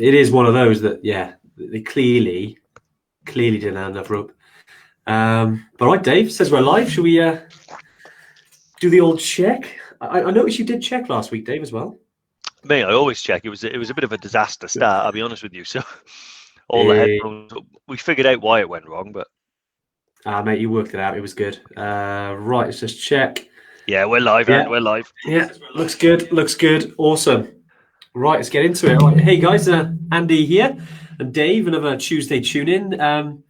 is one of those that, yeah, they clearly didn't have enough rope. But right, Dave, says we're live. Should we do the old check? I noticed you did check last week, Dave, as well. Mate, I always check. It was a bit of a disaster start, I'll be honest with you. So all the headphones, we figured out why it went wrong, but mate, you worked it out. It was good. Right, let's just check. Yeah, we're live, and we're live. Yeah, looks good. Awesome. Right, let's get into it. Right, hey guys, Andy here and Dave, another Tuesday tune in.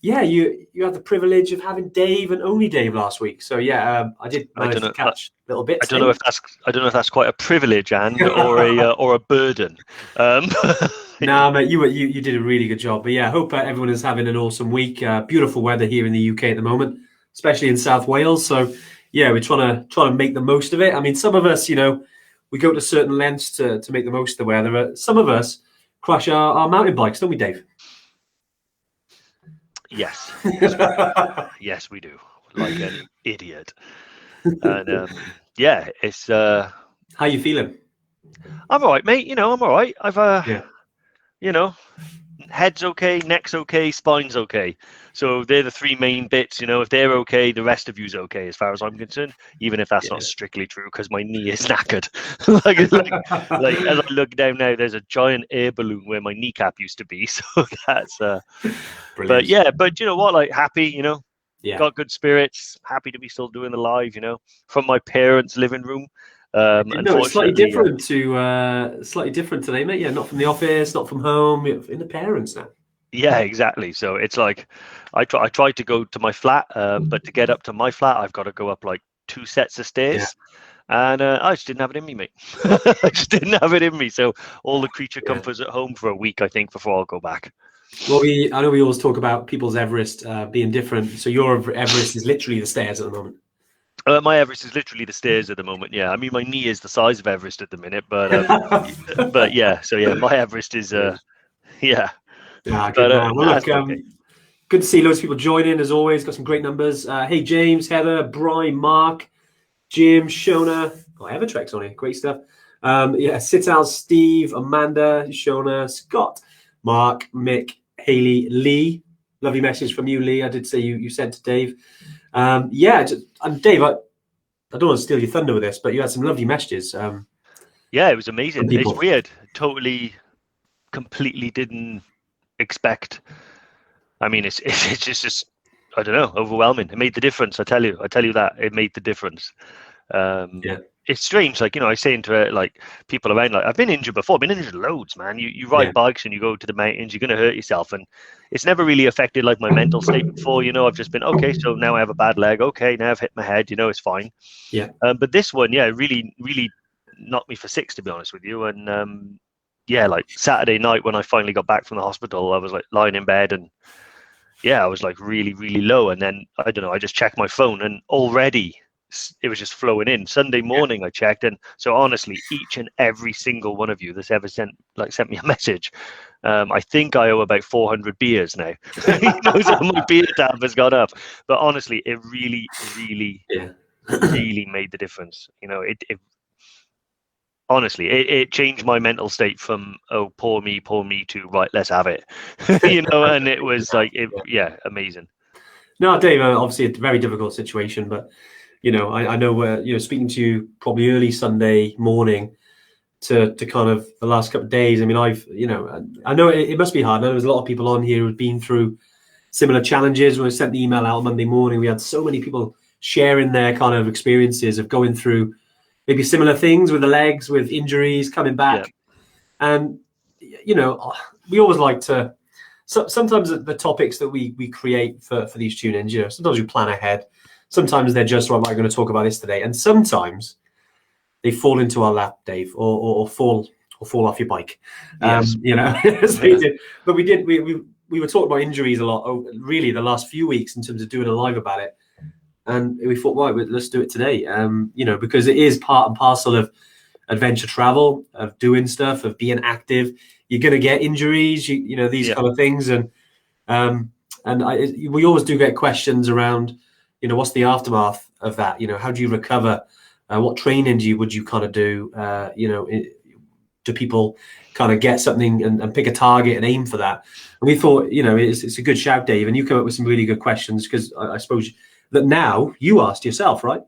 Yeah, you had the privilege of having Dave and only Dave last week. So yeah, I did manage to catch little bits. I don't know if that's quite a privilege, and or a burden. Nah, mate, you did a really good job. But yeah, I hope everyone is having an awesome week. Beautiful weather here in the UK at the moment, especially in South Wales. So yeah, we're trying to make the most of it. I mean, some of us, we go to certain lengths to make the most of the weather. But some of us crash our mountain bikes, don't we, Dave? Yes, yes, we do. Like an idiot. And yeah, it's. How you feeling? I'm all right, mate. I'm all right. I've head's okay, neck's okay, spine's okay. So they're the three main bits. If they're okay, the rest of you's okay, as far as I'm concerned. Even if that's not strictly true, because my knee is knackered. like as I look down now, there's a giant air balloon where my kneecap used to be. So that's. But yeah, but you know what? Like happy, got good spirits. Happy to be still doing the live. From my parents' living room. No, it's slightly different today, mate. Yeah, not from the office, not from home, in the parents now. Yeah, exactly. So it's like I tried to go to my flat, but to get up to my flat, I've got to go up like 2 sets of stairs, and I just didn't have it in me, mate. I just didn't have it in me. So all the creature comforts at home for a week, I think, before I'll go back. Well, I know we always talk about people's Everest being different. So your Everest is literally the stairs at the moment. My Everest is literally the stairs at the moment. Yeah, I mean my knee is the size of Everest at the minute, but yeah. So yeah, my Everest is yeah. Good, well, look, okay. Good to see loads of people join in as always. Got some great numbers. Hey James, Heather, Brian, Mark, Jim, Shona. Evertrek's on here. Great stuff. Sital, Steve, Amanda, Shona, Scott, Mark, Mick, Haley, Lee. Lovely message from you, Lee. I did say you sent to Dave. And Dave, I don't want to steal your thunder with this, but you had some lovely messages. Yeah, it was amazing. It's weird. Totally, completely didn't expect. I mean, it's just I don't know, overwhelming. It made the difference. I tell you that it made the difference. It's strange, like I say into it, like people around, like I've been injured before. I've been injured loads, man. You ride bikes and you go to the mountains, you're gonna hurt yourself, and it's never really affected like my mental state before. I've just been okay. So now I have a bad leg. Okay, now I've hit my head. It's fine. Yeah. But this one, really, really knocked me for six, to be honest with you. And like Saturday night when I finally got back from the hospital, I was like lying in bed and I was like really, really low. And then I don't know, I just checked my phone and already it was just flowing in. Sunday morning I checked, and so honestly, each and every single one of you that's ever sent me a message, I think I owe about 400 beers now. So my beer tab has gone up, but honestly, it really, really, really made the difference. It honestly, it changed my mental state from poor me to right, let's have it. And it was like amazing. No, Dave, obviously a very difficult situation, but I know we're speaking to you probably early Sunday morning to kind of the last couple of days. I mean, I know it must be hard. I know there's a lot of people on here who've been through similar challenges. When I sent the email out Monday morning, we had so many people sharing their kind of experiences of going through maybe similar things with the legs, with injuries, coming back. And, we always like to, sometimes the topics that we create for these tune-ins, sometimes we plan ahead. Sometimes they're just right. We're going to talk about this today, and sometimes they fall into our lap, Dave, or fall off your bike. Yes. But we were talking about injuries a lot, really, the last few weeks in terms of doing a live about it, and we thought, right, let's do it today. Because it is part and parcel of adventure travel, of doing stuff, of being active. You're going to get injuries, these kind of things, and we always do get questions around. What's the aftermath of that? How do you recover? What training would you kind of do? do people kind of get something and pick a target and aim for that? And we thought, it's a good shout, Dave, and you come up with some really good questions, because I suppose that now you asked yourself, right?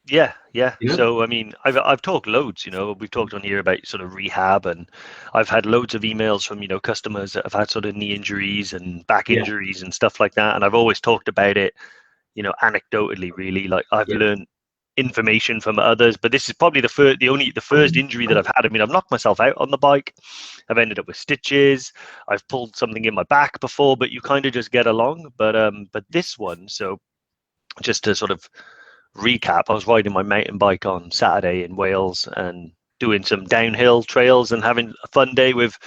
Yeah, yeah. You know? So I mean, I've talked loads. We've talked on here about sort of rehab, and I've had loads of emails from customers that have had sort of knee injuries and back Yeah, injuries and stuff like that. And I've always talked about it, anecdotally, really. Like I've yeah, learned information from others, but this is probably the first injury that I've had. I mean, I've knocked myself out on the bike. I've ended up with stitches. I've pulled something in my back before, but you kind of just get along. But this one, so just to sort of recap, I was riding my mountain bike on Saturday in Wales and doing some downhill trails and having a fun day with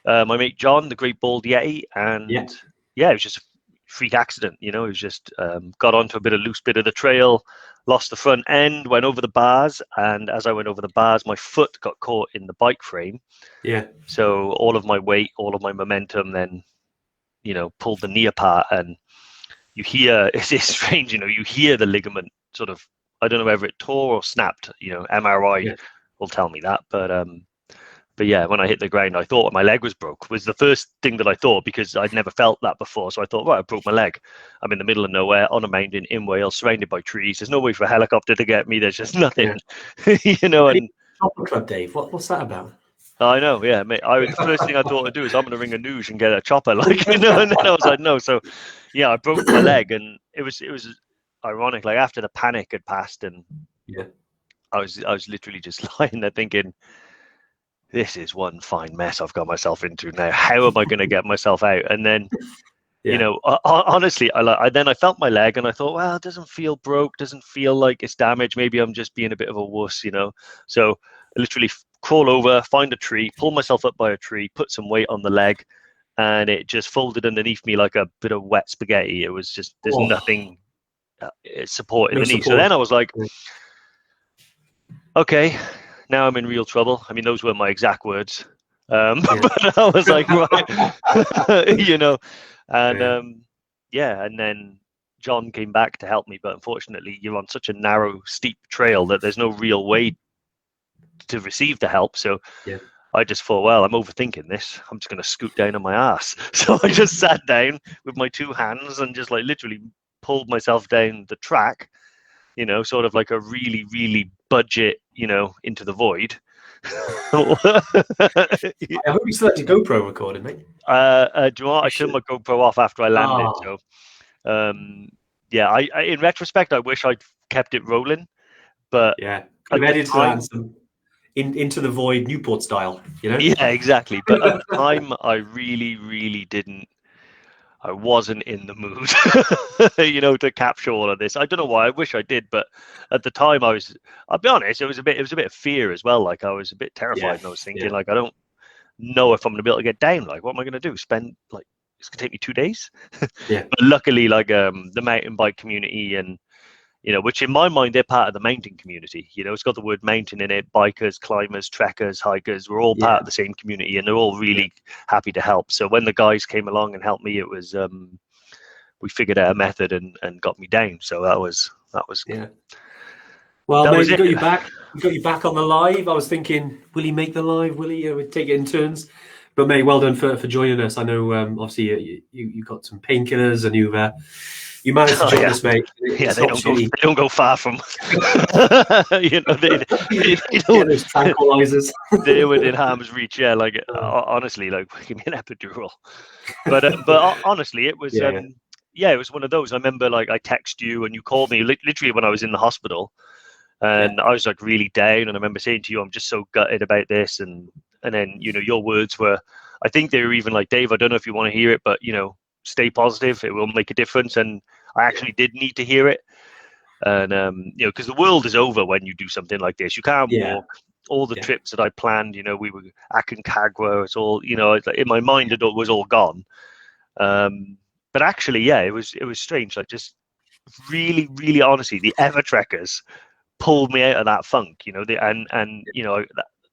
my mate John, the Great Bald Yeti. yeah, And yeah, it was just a freak accident. It was just got onto a loose bit of the trail, lost the front end, went over the bars, and as I went over the bars, my foot got caught in the bike frame. yeah. So all of my weight, all of my momentum then pulled the knee apart. And you hear, it's strange, you hear the ligament sort of, I don't know whether it tore or snapped, MRI Yeah. will tell me that. But yeah, when I hit the ground, I thought my leg was broke, was the first thing that I thought, because I'd never felt that before. So I thought, right, I broke my leg. I'm in the middle of nowhere on a mountain in Wales, surrounded by trees. There's no way for a helicopter to get me. There's just nothing, and Chopper Club, Dave. What's that about? I know, yeah, mate. The first thing I thought to do is I'm going to ring a noosh and get a chopper, like, and then I was like, no. So, yeah, I broke my leg, and it was ironic. Like after the panic had passed, and Yeah, I was literally just lying there thinking, this is one fine mess I've got myself into now. How am I going to get myself out? And then, yeah, honestly, I felt my leg, and I thought, well, it doesn't feel broke, doesn't feel like it's damaged. Maybe I'm just being a bit of a wuss, So I literally crawl over, find a tree, pull myself up by a tree, put some weight on the leg, and it just folded underneath me like a bit of wet spaghetti. It was just, there's nothing supporting no the knee. support. So then I was like, Yeah. okay, now I'm in real trouble. I mean, those were my exact words. Yeah. But I was like, right, and yeah, and then John came back to help me, but unfortunately, you're on such a narrow, steep trail that there's no real way to receive the help. So Yeah. I just thought, well, I'm overthinking this. I'm just going to scoot down on my ass. So I just sat down with my two hands and just like literally pulled myself down the track, sort of like a really, really budget, into the void. I hope you still had your GoPro recording, mate. Do you know what? I turned my GoPro off after I landed. Oh. So, yeah, I in retrospect, I wish I'd kept it rolling, but Yeah, at could have the edited time, that into the void Newport style, yeah, exactly. But at the time, I really, really didn't. I wasn't in the mood, to capture all of this. I don't know why. I wish I did, but at the time, I'll be honest, it was a bit of fear as well. Like I was a bit terrified, and I was thinking, like, I don't know if I'm going to be able to get down. Like, what am I going to do? Spend like it's going to take me 2 days. Yeah. But luckily, like the mountain bike community, and which in my mind they're part of the mountain community. It's got the word mountain in it. Bikers, climbers, trekkers, hikers, we're all part of the same community, and they're all really happy to help. So when the guys came along and helped me, it was we figured out a method and got me down. So that was Yeah. Well, that mate, was we it. got you back. We got you back on the live. I was thinking, will he make the live? Will he? We'd take it in turns. But mate, well done for joining us. I know, obviously, you got some painkillers, and you managed to join us, mate. Yeah, they don't go far from. They don't. Get those tranquilizers. They were in harm's reach. Yeah, like honestly, like give me an epidural. But honestly, it was it was one of those. I remember like I text you and you called me literally when I was in the hospital, and I was like really down. And I remember saying to you, "I'm just so gutted about this," and then your words were, I think they were even like, "Dave, I don't know if you want to hear it, but stay positive. It will make a difference." And I actually did need to hear it. And because the world is over when you do something like this. You can't walk. All the trips that I planned, we were Aconcagua. It's all, in my mind, it was all gone. But actually, it was strange. Like just really, really honestly, the Evertrekkers pulled me out of that funk.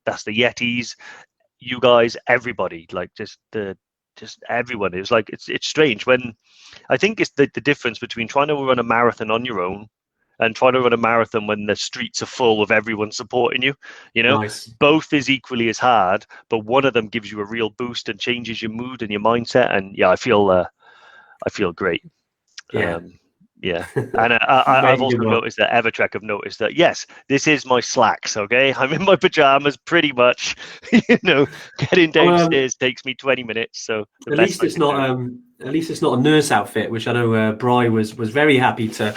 That's the Yetis, you guys, everybody, like just everyone. It was like it's strange when I think it's the difference between trying to run a marathon on your own and trying to run a marathon when the streets are full of everyone supporting you. Nice. Both is equally as hard, but one of them gives you a real boost and changes your mood and your mindset. And yeah, I feel great. Yeah. Yeah, and I've Very also good one. noticed that Evertrek have noticed that, yes, this is my slacks. Okay, I'm in my pajamas pretty much. Getting Well, downstairs takes me 20 minutes, so the at best least I it's can do. not at least it's not a nurse outfit, which I know Bri was very happy to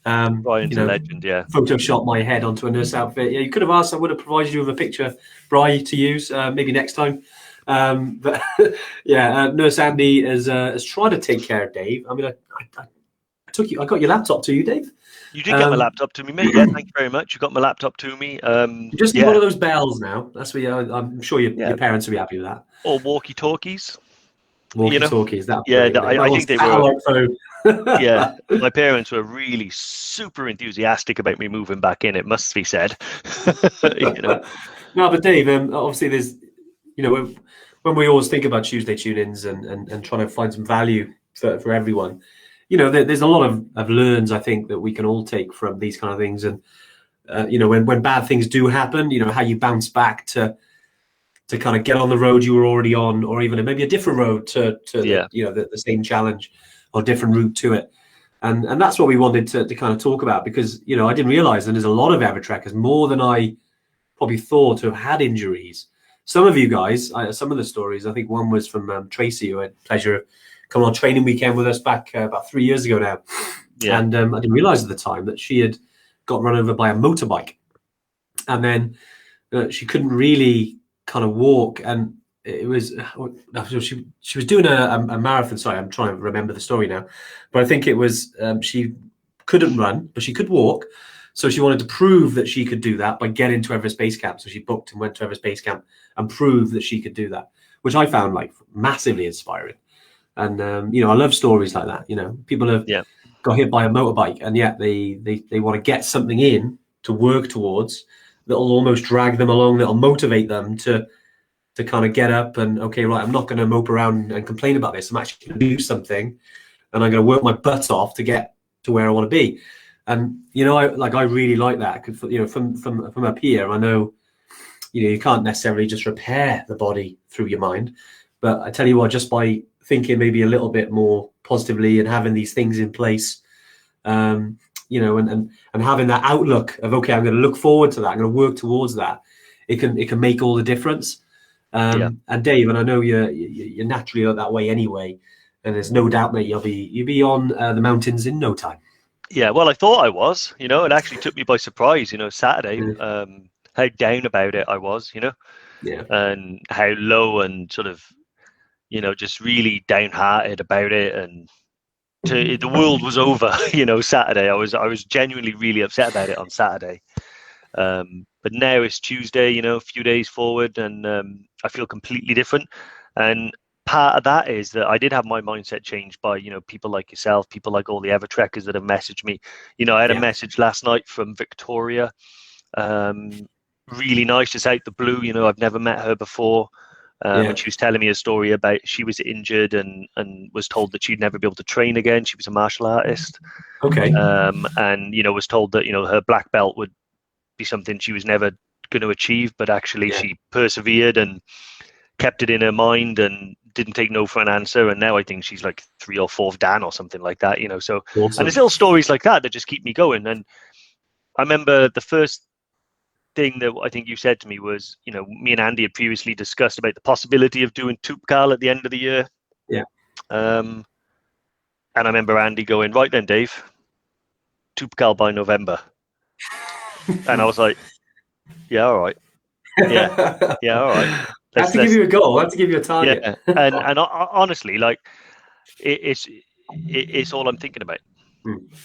Brian's a legend, yeah. Photoshop my head onto a nurse outfit. Yeah, you could have asked. I would have provided you with a picture, Bri, to use maybe next time. But yeah, Nurse Andy has tried to take care of Dave. I mean, I took you. I got your laptop to you, Dave. You did get my laptop to me, mate. Yeah, thank you very much. You got my laptop to me. You just need one Yeah, of those bells now. That's what I'm sure yeah. your parents will be happy with that. Or walkie-talkies. Walkie talkies. That's Yeah, brilliant. I think they were. Satellite phone. Yeah, my parents were really super enthusiastic about me moving back in. It must be said. No, but Dave, obviously there's, when we always think about Tuesday tune-ins and trying to find some value for everyone, there's a lot of learns, I think, that we can all take from these kind of things. And, when bad things do happen, how you bounce back to kind of get on the road you were already on, or even maybe a different road to the same challenge or different route to it. And that's what we wanted to kind of talk about, because, I didn't realize that there's a lot of Evertrekkers, more than I probably thought, who have had injuries. Some of you guys, some of the stories, I think one was from Tracy, who had the pleasure of coming on training weekend with us back about 3 years ago now. Yeah. And I didn't realize at the time that she had got run over by a motorbike. And then she couldn't really kind of walk. And it was, she was doing a marathon. Sorry, I'm trying to remember the story now. But I think it was, she couldn't run, but she could walk. So she wanted to prove that she could do that by getting to Everest Base Camp. So she booked and went to Everest Base Camp and proved that she could do that, which I found like massively inspiring. And I love stories like that. People have got hit by a motorbike, and yet they want to get something in to work towards that'll almost drag them along, that'll motivate them to kind of get up and, okay, right, I'm not going to mope around and complain about this. I'm actually going to do something, and I'm going to work my butt off to get to where I want to be. And I really like that. From up here, I know you can't necessarily just repair the body through your mind, but I tell you what, just by thinking maybe a little bit more positively and having these things in place, and having that outlook of, okay, I'm going to look forward to that, I'm going to work towards that, it can make all the difference. And Dave, and I know you're naturally that way anyway, and there's no doubt, mate, you'll be on the mountains in no time. Yeah, well, I thought I was, it actually took me by surprise, Saturday, how down about it I was, and how low and sort of, just really downhearted about it. And the world was over, Saturday. I was genuinely really upset about it on Saturday. But now it's Tuesday, a few days forward, and I feel completely different. And part of that is that I did have my mindset changed by, people like yourself, people like all the Evertrekkers that have messaged me. I had a message last night from Victoria. Really nice, just out the blue. I've never met her before. And she was telling me a story about she was injured and was told that she'd never be able to train again. She was a martial artist. Okay. And, was told that, her black belt would be something she was never going to achieve, but actually she persevered and kept it in her mind and didn't take no for an answer. And now I think she's like 3 or 4th Dan or something like that, so awesome. And there's little stories like that just keep me going. And I remember the first thing that I think you said to me was, me and Andy had previously discussed about the possibility of doing Toupcal at the end of the year. And I remember Andy going, right then, Dave, Toupcal by November. And I was like, yeah, all right. Yeah, all right. Let's give you a goal. Let's give you a target. Yeah. And honestly, like, it's all I'm thinking about.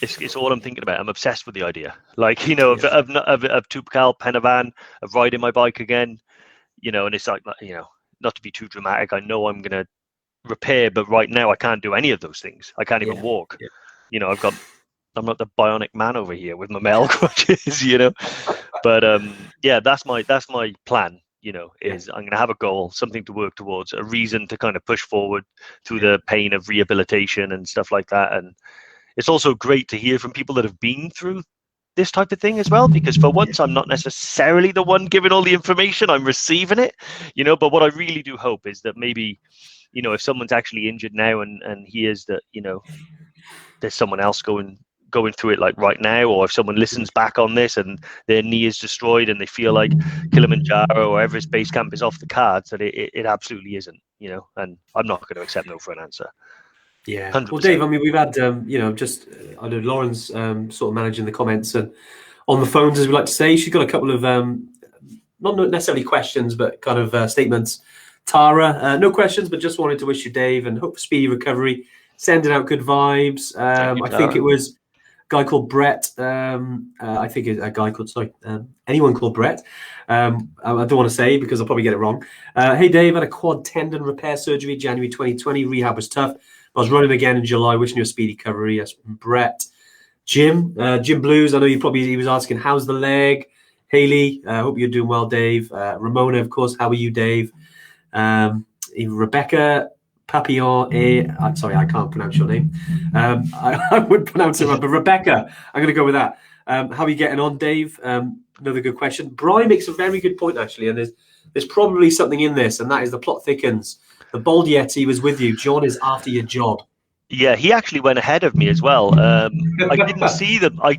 It's all I'm thinking about. I'm obsessed with the idea, like, of Toupcal, Penavan, of riding my bike again, and it's like, not to be too dramatic, I know I'm going to repair, but right now I can't do any of those things. I can't even walk. I'm not the bionic man over here with my male crutches, but that's my plan, is I'm going to have a goal, something to work towards, a reason to kind of push forward through the pain of rehabilitation and stuff like that. And it's also great to hear from people that have been through this type of thing as well, because for once I'm not necessarily the one giving all the information, I'm receiving it, but what I really do hope is that maybe, if someone's actually injured now and hears that, there's someone else going through it like right now, or if someone listens back on this and their knee is destroyed and they feel like Kilimanjaro or Everest Base Camp is off the cards, that it absolutely isn't, and I'm not going to accept no for an answer. Yeah. 100%. Well, Dave, I mean, we've had, just, I know Lauren's sort of managing the comments and on the phones, as we like to say. She's got a couple of, not necessarily questions, but kind of statements. Tara, no questions, but just wanted to wish you, Dave, and hope for speedy recovery. Sending out good vibes. I think it was a guy called Brett. I think a guy called, anyone called Brett. I don't want to say because I'll probably get it wrong. Hey, Dave, had a quad tendon repair surgery January 2020. Rehab was tough. I was running again in July. Wishing you a speedy recovery. Yes, Brett. Jim Blues. I know he was asking, how's the leg? Haley, hope you're doing well, Dave. Ramona, of course, how are you, Dave? Rebecca Papillon. Sorry, I can't pronounce your name. I would pronounce it right, but Rebecca, I'm going to go with that. How are you getting on, Dave? Another good question. Brian makes a very good point, actually, and there's probably something in this, and that is the plot thickens. The Bald Yeti was with you. John is after your job. Yeah, he actually went ahead of me as well. I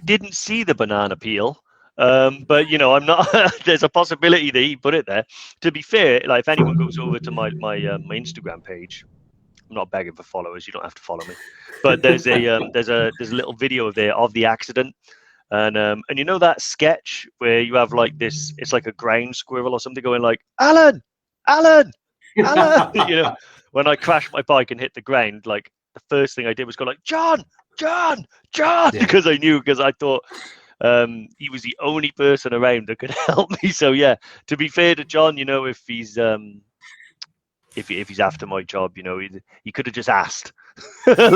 didn't see the banana peel, but I'm not. There's a possibility that he put it there. To be fair, like if anyone goes over to my Instagram page, I'm not begging for followers. You don't have to follow me, but there's a little video there of the accident, and that sketch where you have like this. It's like a ground squirrel or something going like Alan. When I crashed my bike and hit the ground, like the first thing I did was go like John, yeah. because I thought he was the only person around that could help me. So yeah, to be fair to John, if he's if he's after my job, he could have just asked. Maybe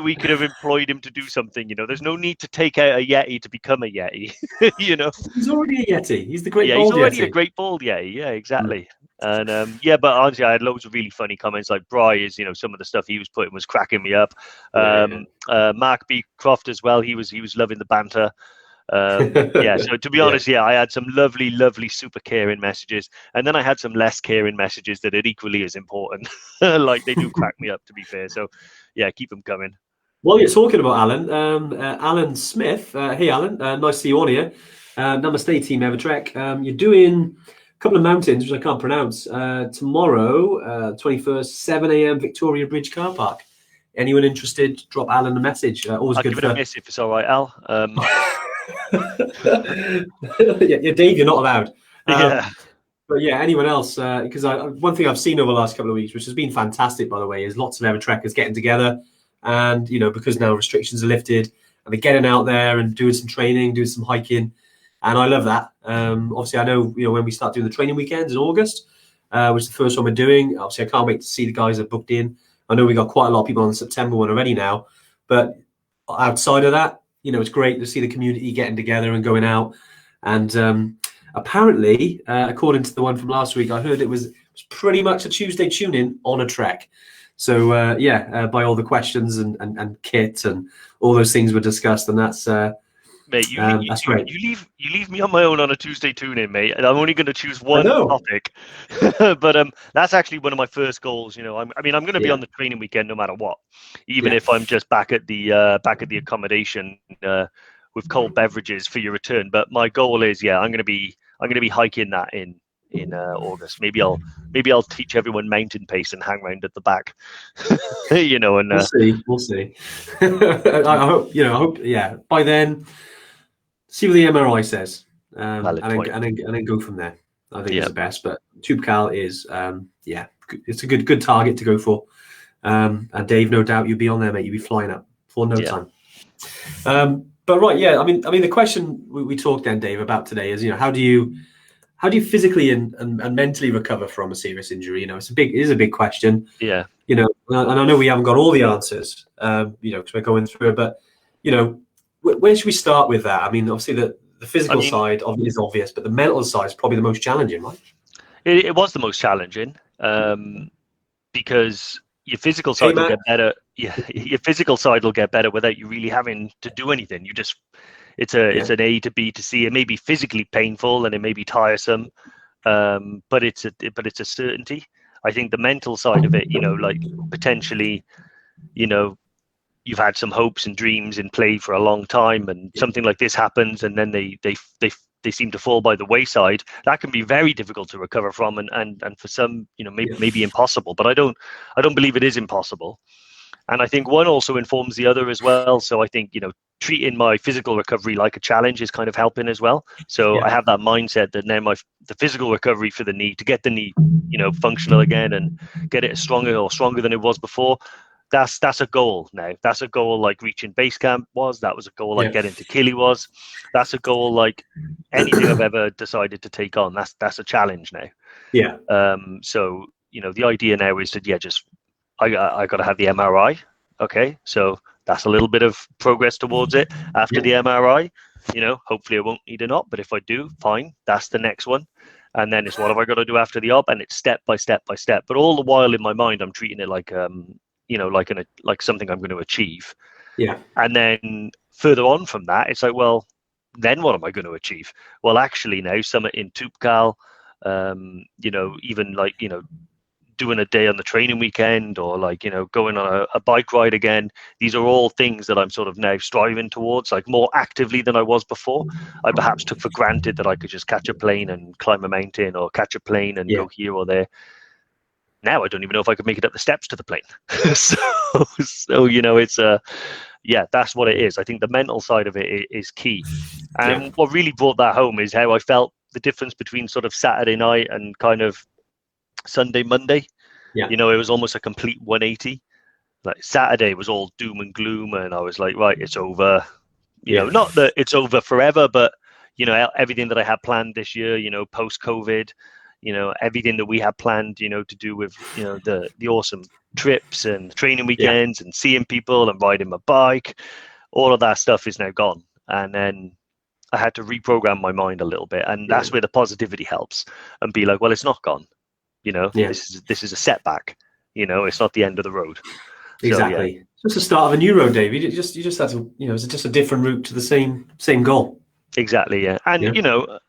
we could have employed him to do something. There's no need to take out a Yeti to become a Yeti. He's already a Yeti. He's the great bald Yeti. He's already a great bald Yeti. Yeah, exactly. And but honestly, I had loads of really funny comments. Like Bry is, some of the stuff he was putting was cracking me up. Mark B. Croft as well. He was loving the banter. So to be honest, I had some lovely super caring messages, and then I had some less caring messages that are equally as important. Like they do crack me up, to be fair. So yeah, keep them coming. Well, you're talking about Alan, Alan Smith. Hey Alan, nice to see you on here. Namaste Team Evertrek. You're doing a couple of mountains which I can't pronounce tomorrow, 21st, 7 a.m. Victoria Bridge car park. Anyone interested, drop Alan a message. Always I'll good give it a miss if it's all right, Al. Yeah, Dave, you're not allowed. Yeah. But yeah, anyone else? Because one thing I've seen over the last couple of weeks, which has been fantastic, by the way, is lots of Evertrekkers getting together, and because now restrictions are lifted, and they're getting out there and doing some training, doing some hiking, and I love that. Obviously, I know when we start doing the training weekends in August, which is the first one we're doing. Obviously, I can't wait to see the guys that are booked in. I know we got quite a lot of people on the September one already now, but outside of that, it's great to see the community getting together and going out. And apparently, according to the one from last week, I heard it was pretty much a Tuesday tune-in on a trek. So by all the questions and kit and all those things were discussed, and that's mate. That's great. You leave me on my own on a Tuesday tune-in, mate, and I'm only going to choose one topic. But that's actually one of my first goals. I'm going to be on the training weekend no matter what, even if I'm just back at the accommodation with cold beverages for your return. But my goal is, I'm going to be hiking that in August. Maybe I'll teach everyone mountain pace and hang around at the back. And we'll see. I hope by then, see what the MRI says, and then go from there. I think it's the best. But Tubecal is it's a good target to go for. And Dave, no doubt you'll be on there, mate. You'll be flying up for no time. But right, I mean the question we talked then, Dave, about today is how do you physically and mentally recover from a serious injury? It is a big question. Yeah. And I know we haven't got all the answers, because we're going through it, but where should we start with that? I mean, obviously the physical side is obvious, but the mental side is probably the most challenging, right? It was the most challenging, because your physical Hey, side will Matt. get better. Yeah, your physical side will get better without you really having to do anything. You just, it's an A to B to C. It may be physically painful and it may be tiresome, but it's a certainty. I think the mental side of it, like potentially, you've had some hopes and dreams in play for a long time, and something like this happens, and then they seem to fall by the wayside. That can be very difficult to recover from, and for some, maybe impossible. But I don't believe it is impossible. And I think one also informs the other as well. So I think, treating my physical recovery like a challenge is kind of helping as well. So I have that mindset that now the physical recovery for the knee, to get the knee, functional again and get it stronger than it was before. That's a goal now. That's a goal like reaching base camp was. That was a goal like getting to Kili was. That's a goal like anything I've ever decided to take on. That's a challenge now. Yeah. So, the idea now is to, I got to have the MRI. Okay. So that's a little bit of progress towards it. After the MRI, hopefully I won't need an op, but if I do, fine. That's the next one. And then it's what have I got to do after the op? And it's step by step by step. But all the while in my mind, I'm treating it like, like something I'm going to achieve. Yeah. And then further on from that, it's like, well, then what am I going to achieve? Well, actually now, Summit in Tupcal, even like, doing a day on the training weekend, or like, going on a bike ride again. These are all things that I'm sort of now striving towards, like more actively than I was before. I perhaps took for granted that I could just catch a plane and climb a mountain, or catch a plane and go here or there. Now I don't even know if I could make it up the steps to the plane. so it's that's what it is. I think the mental side of it is key. And what really brought that home is how I felt the difference between sort of Saturday night and kind of Sunday, Monday. It was almost a complete 180. Like Saturday was all doom and gloom, and I was like, right, it's over. Not that it's over forever, but everything that I had planned this year, post COVID, everything that we had planned, to do with the awesome trips and training weekends and seeing people and riding my bike, all of that stuff is now gone. And then I had to reprogram my mind a little bit, and that's where the positivity helps, and be like, well, it's not gone. This is a setback. It's not the end of the road. Exactly. It's just the start of a new road, Dave. You just have to, it's just a different route to the same goal. Exactly. Yeah. And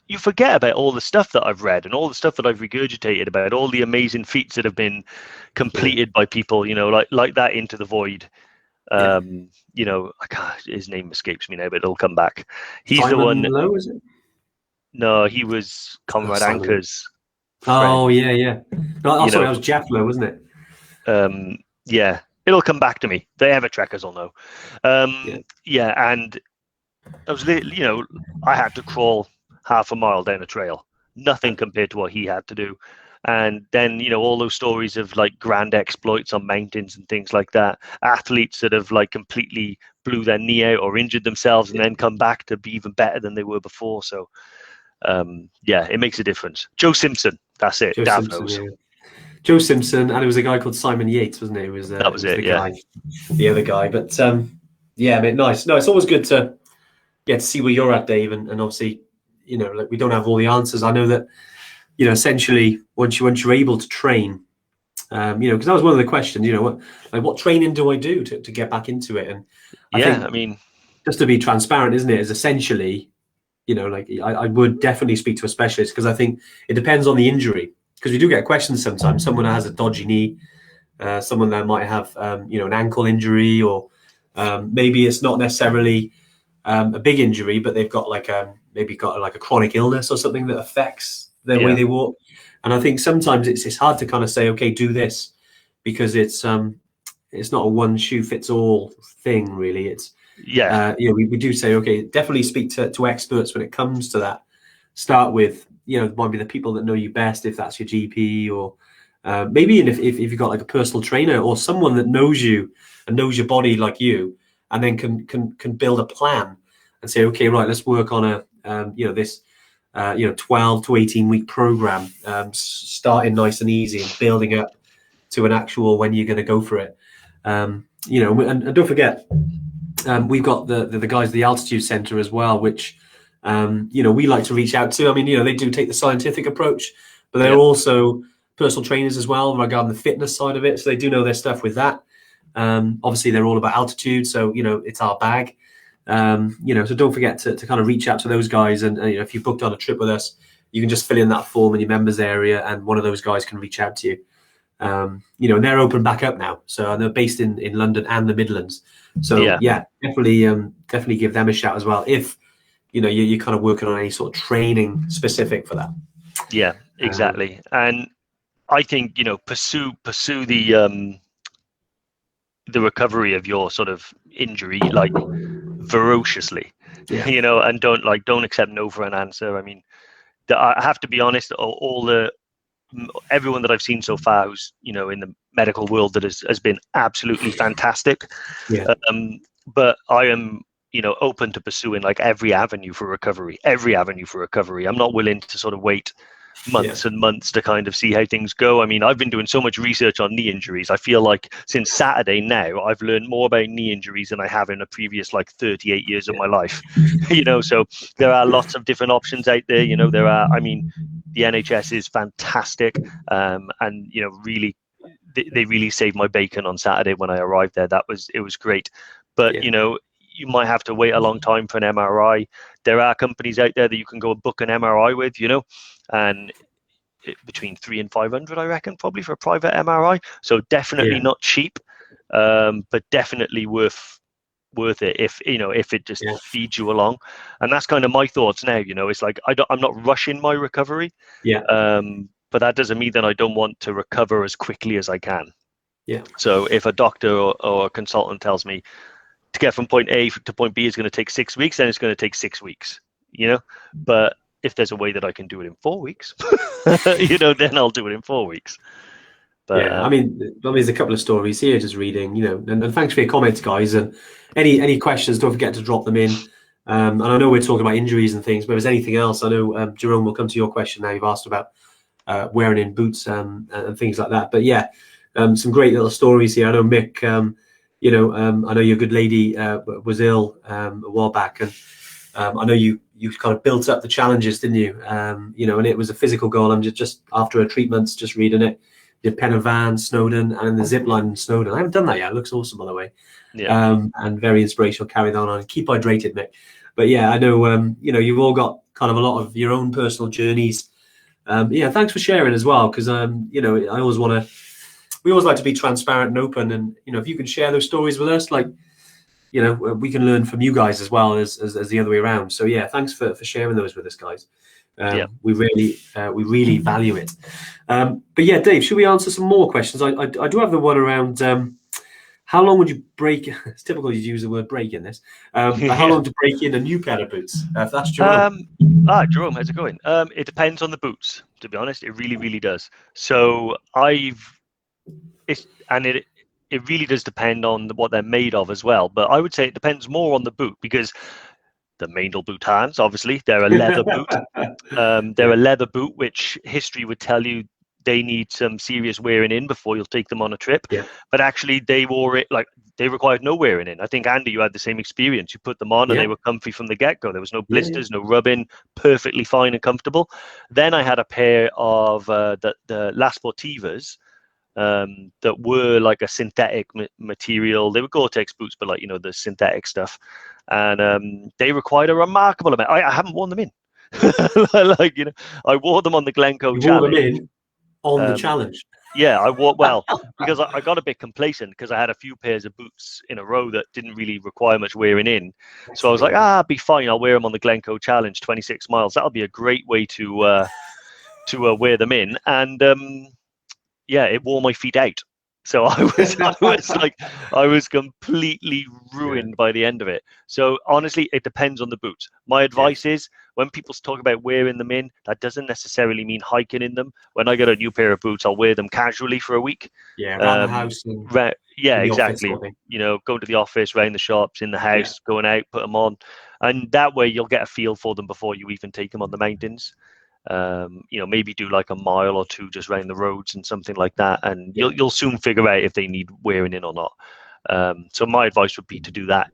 you forget about all the stuff that I've read and all the stuff that I've regurgitated about all the amazing feats that have been completed by people, like that Into the Void. I can't, his name escapes me now, but it'll come back. He's Simon the one. Lowe, is it? No, he was Comrade Anker's friend. Oh yeah. No, sorry, that was Jeff Lowe, wasn't it? It'll come back to me. The Evertrekkers will know. And I was, I had to crawl half a mile down a trail. Nothing compared to what he had to do. And then, all those stories of like grand exploits on mountains and things like that. Athletes that have like completely blew their knee out or injured themselves and then come back to be even better than they were before. So, it makes a difference. Joe Simpson, that's it. Dav knows. Joe Simpson, and it was a guy called Simon Yates, wasn't it? That was it. The other guy. But mate, nice. No, it's always good to see where you're at, Dave, and obviously, like we don't have all the answers. I know that, essentially once you're able to train, because that was one of the questions, what training do I do to get back into it? And I mean, just to be transparent, isn't it? Is essentially, I would definitely speak to a specialist, because I think it depends on the injury. Because we do get questions sometimes. Someone that has a dodgy knee, someone that might have, an ankle injury, or maybe it's not necessarily a big injury, but they've got maybe got a chronic illness or something that affects their way they walk. And I think sometimes it's hard to kind of say, okay, do this, because it's not a one shoe fits all thing, really. It's we do say, okay, definitely speak to experts when it comes to that. Start with, it might be the people that know you best, if that's your GP, or maybe if you've got like a personal trainer or someone that knows you and knows your body like you, and then can build a plan and say, okay, right, let's work on this 12 to 18 week program, starting nice and easy and building up to an actual when you're going to go for it. And don't forget, we've got the guys at the Altitude Center as well, which we like to reach out to. I mean, they do take the scientific approach, but they're also personal trainers as well regarding the fitness side of it, so they do know their stuff with that. Obviously, they're all about altitude, so it's our bag. So don't forget to kind of reach out to those guys, and if you booked on a trip with us, you can just fill in that form in your members area, and one of those guys can reach out to you. And they're open back up now, so they're based in London and the Midlands. So definitely give them a shout as well if you're kind of working on any sort of training specific for that. Yeah, exactly. And I think pursue the recovery of your sort of injury like ferociously, and don't accept no for an answer. I mean, I have to be honest, everyone that I've seen so far who's in the medical world that has been absolutely fantastic. But I am open to pursuing like every avenue for recovery. I'm not willing to sort of wait months and months to kind of see how things go. I mean, I've been doing so much research on knee injuries. I feel like since Saturday now, I've learned more about knee injuries than I have in the previous like 38 years of my life. So there are lots of different options out there. The NHS is fantastic, and really they really saved my bacon on Saturday when I arrived there. It was great, but you might have to wait a long time for an MRI. There are companies out there that you can go and book an MRI with, and between 300 and 500, I reckon, probably for a private MRI. So definitely not cheap, but definitely worth it if it just feeds you along. And that's kind of my thoughts now. It's like I'm not rushing my recovery. But that doesn't mean that I don't want to recover as quickly as I can. So if a doctor or a consultant tells me to get from point A to point B is going to take 6 weeks, then it's going to take 6 weeks, but if there's a way that I can do it in 4 weeks, then I'll do it in 4 weeks. But I mean, there's a couple of stories here just reading, and thanks for your comments, guys. And any questions, don't forget to drop them in. And I know we're talking about injuries and things, but if there's anything else, I know, Jerome, will come to your question now. You've asked about wearing in boots and things like that. But some great little stories here. I know Mick, I know your good lady was ill a while back, and I know you kind of built up the challenges, didn't you? And it was a physical goal. I'm just after her treatments, just reading it. You did Pen and Van, Snowdon, and the zip line in Snowdon. I haven't done that yet. It looks awesome, by the way. And very inspirational. Carry that on and keep hydrated, Mick. But I know you've all got kind of a lot of your own personal journeys. Thanks for sharing as well, because we always like to be transparent and open, and if you can share those stories with us, like we can learn from you guys as well as the other way around. So thanks for sharing those with us, guys. We really value it. But Dave, should we answer some more questions? I do have the one around how long would you break? It's typical you use the word break in this. How long to break in a new pair of boots? If that's Jerome. Jerome, how's it going? It depends on the boots, to be honest. It really, really does. So it really does depend on what they're made of as well. But I would say it depends more on the boot, because the Maindel boot hands, obviously, they're a leather boot. They're a leather boot, which history would tell you they need some serious wearing in before you'll take them on a trip. But actually, they required no wearing in. I think, Andy, you had the same experience. You put them on and they were comfy from the get-go. There was no blisters, no rubbing, perfectly fine and comfortable. Then I had a pair of the La Sportivas, that were like a synthetic material. They were Gore-Tex boots, but the synthetic stuff, and they required a remarkable amount. I haven't worn them in. I wore them on the Glencoe Challenge. Wore them in on the challenge. I wore because I got a bit complacent because I had a few pairs of boots in a row that didn't really require much wearing in. So I was like, I'll be fine. I'll wear them on the Glencoe Challenge, 26 miles. That'll be a great way to wear them in, and it wore my feet out. So I was completely ruined by the end of it. So honestly, it depends on the boots. My advice is, when people talk about wearing them in, that doesn't necessarily mean hiking in them. When I get a new pair of boots, I'll wear them casually for a week. Around the house. Exactly. Going to the office, around the shops, in the house, going out, put them on. And that way you'll get a feel for them before you even take them on the mountains. Maybe do like a mile or two just around the roads and something like that, and you'll soon figure out if they need wearing in or not. So my advice would be to do that.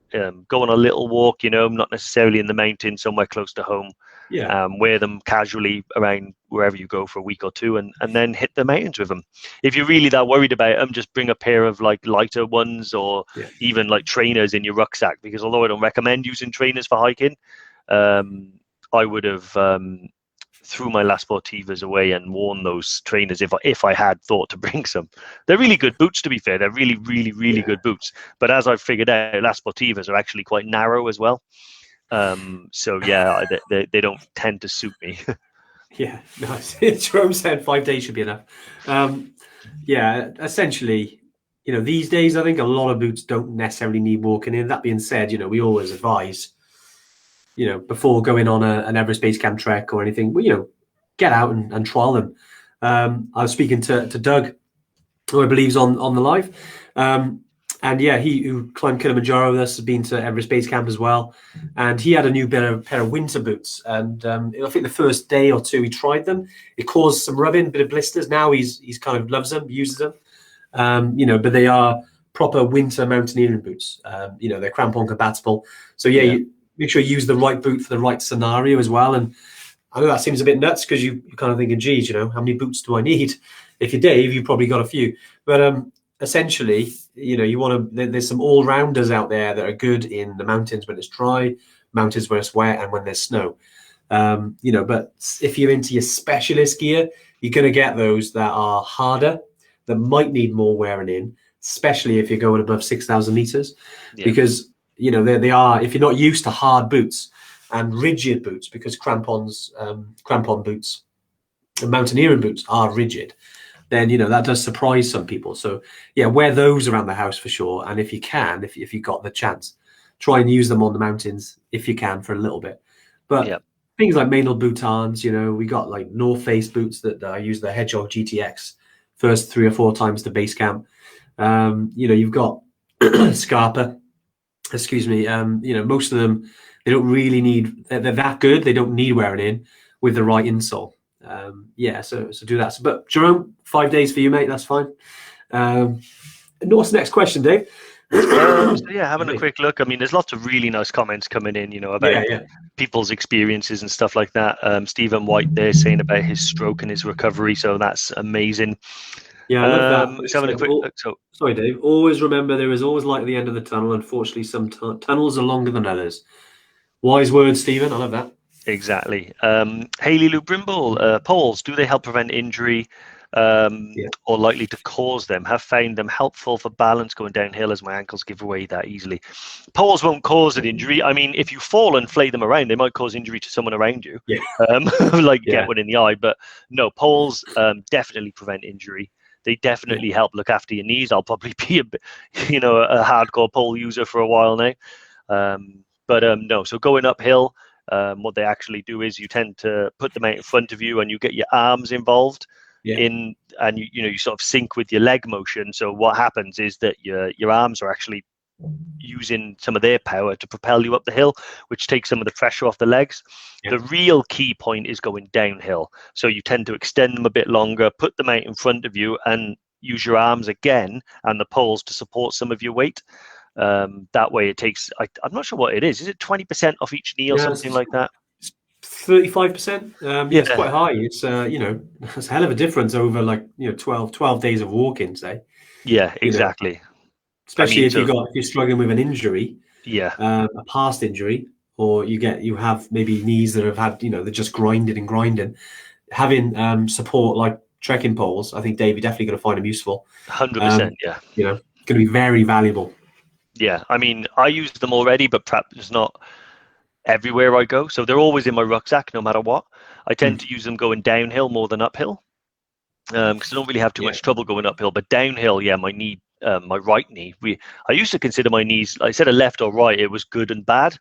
Go on a little walk, not necessarily in the mountains, somewhere close to home. Yeah. Wear them casually around wherever you go for a week or two, and then hit the mountains with them. If you're really that worried about them, just bring a pair of like lighter ones, or even like trainers in your rucksack, because although I don't recommend using trainers for hiking, I would have threw my La Sportivas away and worn those trainers if I had thought to bring some. They're really good boots, to be fair. They're really, really, really good boots. But as I've figured out, La Sportivas are actually quite narrow as well. So yeah, they don't tend to suit me. Yeah, nice. Jerome said 5 days should be enough. Yeah, essentially, these days I think a lot of boots don't necessarily need walking in. That being said, we always advise, before going on an Everest Base Camp trek or anything, well, get out and trial them. I was speaking to Doug, who I believe's on the live. And yeah, he who climbed Kilimanjaro with us has been to Everest Base Camp as well. And he had a new pair of winter boots. And I think the first day or two he tried them, it caused some rubbing, a bit of blisters. Now he's kind of loves them, uses them. But they are proper winter mountaineering boots. They're crampon compatible. So yeah. You make sure you use the right boot for the right scenario as well. And I know that seems a bit nuts because you're kind of thinking, geez, how many boots do I need? If you're Dave, you've probably got a few. But essentially, you want to. There's some all-rounders out there that are good in the mountains when it's dry, mountains when it's wet, and when there's snow. But if you're into your specialist gear, you're going to get those that are harder, that might need more wearing in, especially if you're going above 6,000 meters, because they are. If you're not used to hard boots and rigid boots, because crampon boots and mountaineering boots are rigid, then that does surprise some people. So yeah, wear those around the house for sure. And if you can, if you got the chance, try and use them on the mountains if you can for a little bit. But things like Maynard Boutons, we got like North Face boots that I use the Hedgehog GTX first 3 or 4 times to base camp. You've got Scarpa, excuse me. Most of them, they don't really need, they're that good. They don't need wearing in with the right insole. So do that. But Jerome, 5 days for you, mate. That's fine. What's the next question, Dave? Having a quick look. I mean, there's lots of really nice comments coming in, about people's experiences and stuff like that. Stephen White there saying about his stroke and his recovery, so that's amazing. Yeah, I love that. Just having a quick look. So, sorry, Dave. Always remember there is always light at the end of the tunnel. Unfortunately, some tunnels are longer than others. Wise words, Stephen. I love that. Exactly. Hayley Lou Brimble, poles, do they help prevent injury or likely to cause them? Have found them helpful for balance going downhill as my ankles give away that easily. Poles won't cause an injury. I mean, if you fall and flay them around, they might cause injury to someone around you. Get one in the eye. But no, poles definitely prevent injury. They definitely help look after your knees. I'll probably be a hardcore pole user for a while now. No, so going uphill, what they actually do is you tend to put them out in front of you and you get your arms involved and you sort of sync with your leg motion. So what happens is that your arms are actually using some of their power to propel you up the hill, which takes some of the pressure off the legs. The real key point is going downhill. So you tend to extend them a bit longer, put them out in front of you and use your arms again and the poles to support some of your weight. That way it takes, I'm not sure what it is it 20% off each knee or something like that? 35%. It's quite high. It's it's a hell of a difference over 12 days of walking, say. Exactly. Especially if you're struggling with an injury, a past injury, or you have maybe knees that have had they're just grinding. Having support like trekking poles, I think Dave, you're definitely going to find them useful. 100%. Going to be very valuable. Yeah, I mean, I use them already, but perhaps it's not everywhere I go. So they're always in my rucksack, no matter what. I tend to use them going downhill more than uphill, because I don't really have too much trouble going uphill. But downhill, my knee, my right knee. I used to consider my knees, I said a left or right, it was good and bad.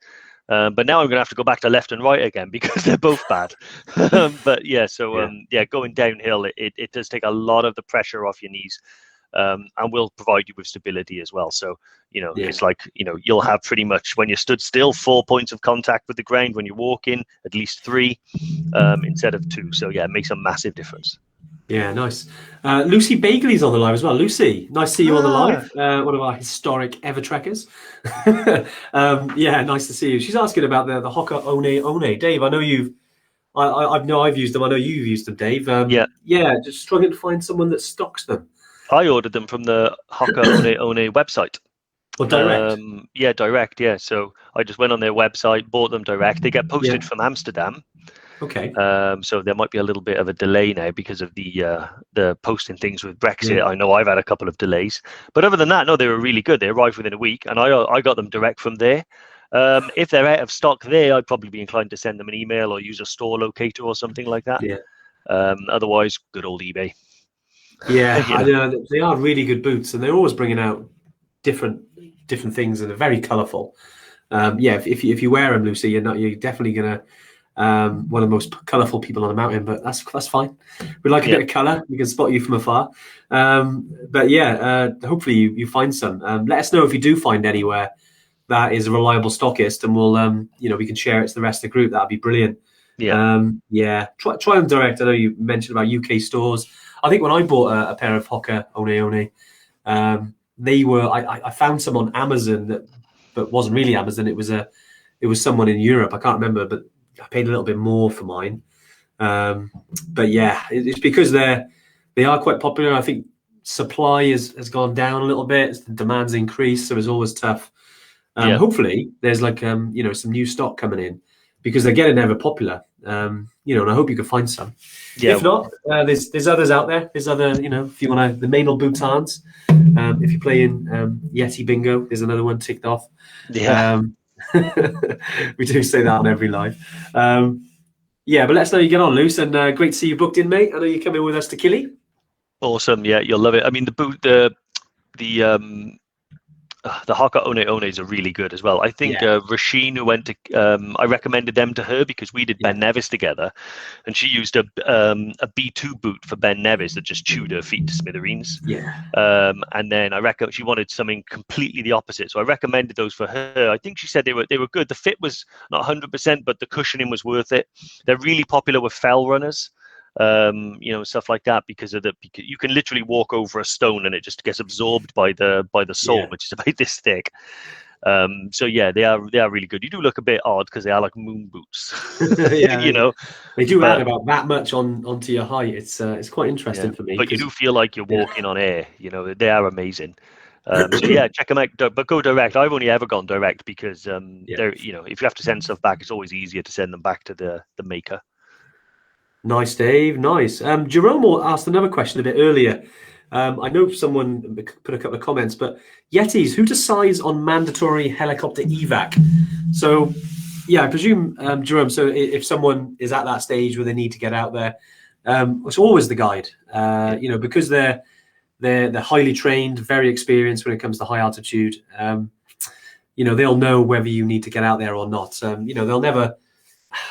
But now I'm going to have to go back to left and right again because they're both bad. Going downhill, it does take a lot of the pressure off your knees. And will provide you with stability as well. So, it's like, you'll have pretty much, when you're stood still, 4 points of contact with the ground. When you're walking, at least 3 instead of 2. So, it makes a massive difference. Yeah, nice. Lucy Bagley's on the live as well. Lucy, nice to see you on the live. One of our historic ever trekkers. Yeah, nice to see you. She's asking about the Hoka One. Dave, I know I've used them. I know you've used them, Dave. Yeah, Yeah, just struggling to find someone that stocks them. I ordered them from the Hoka One website. Or direct. Yeah, direct. Yeah, so I just went on their website, bought them direct. They get Yeah. posted from Amsterdam. Okay. So there might be a little bit of a delay now because of the posting things with Brexit. Yeah. I know I've had a couple of delays, but other than that, no, they were really good. They arrived within a week, and I got them direct from there. If they're out of stock there, I'd probably be inclined to send them an email or use a store locator or something like that. Yeah. Otherwise, good old eBay. Yeah, You I know. know they are really good boots, and they're always bringing out different things, and they're very colourful. Yeah, if you wear them, Lucy, you're definitely gonna one of the most colourful people on the mountain. But that's fine. We like a Yeah. bit of colour. We can spot you from afar. But yeah, hopefully you find some. Let us know if you do find anywhere that is a reliable stockist, and we'll we can share it to the rest of the group. That'd be brilliant. Yeah. Yeah, try them direct. I know you mentioned about UK stores. I think when I bought a pair of Hoka One, they were. I found some on Amazon but wasn't really Amazon. It was someone in Europe. I can't remember, but I paid a little bit more for mine. But yeah, it's because they are quite popular. I think supply has gone down a little bit. The demand's increased, so it's always tough. Yeah. Hopefully, there's like some new stock coming in because they're getting ever popular. And I hope you can find some. Yeah. If not, there's others out there. There's other, if you want to, the Maynard Boutons. If you're playing Yeti Bingo, there's another one ticked off. Yeah. We do say that on every live. Yeah, but let us know you get on, Luce, and great to see you booked in, mate. I know you're coming with us to Killy. Awesome. Yeah, you'll love it. I mean, the Hoka Ones are really good as well. I think Rasheen, who went to, I recommended them to her because we did Ben Nevis together, and she used a B2 boot for Ben Nevis that just chewed her feet to smithereens. Yeah. And then I reckon she wanted something completely the opposite, so I recommended those for her. I think she said they were good. The fit was not 100%, but the cushioning was worth it. They're really popular with fell runners. Stuff like that because you can literally walk over a stone and it just gets absorbed by the sole, which is about this thick. So yeah, they are really good. You do look a bit odd because they are like moon boots. They do add about that much onto your height. It's quite interesting for me. But you do feel like you're walking on air. They are amazing. So yeah, check them out. But go direct. I've only ever gone direct because they're if you have to send stuff back, it's always easier to send them back to the maker. Nice, Dave. Nice. Jerome asked another question a bit earlier. I know someone put a couple of comments, but Yetis, who decides on mandatory helicopter evac? So, yeah, I presume, Jerome, so if someone is at that stage where they need to get out there, it's always the guide, because they're highly trained, very experienced when it comes to high altitude. They'll know whether you need to get out there or not. They'll never,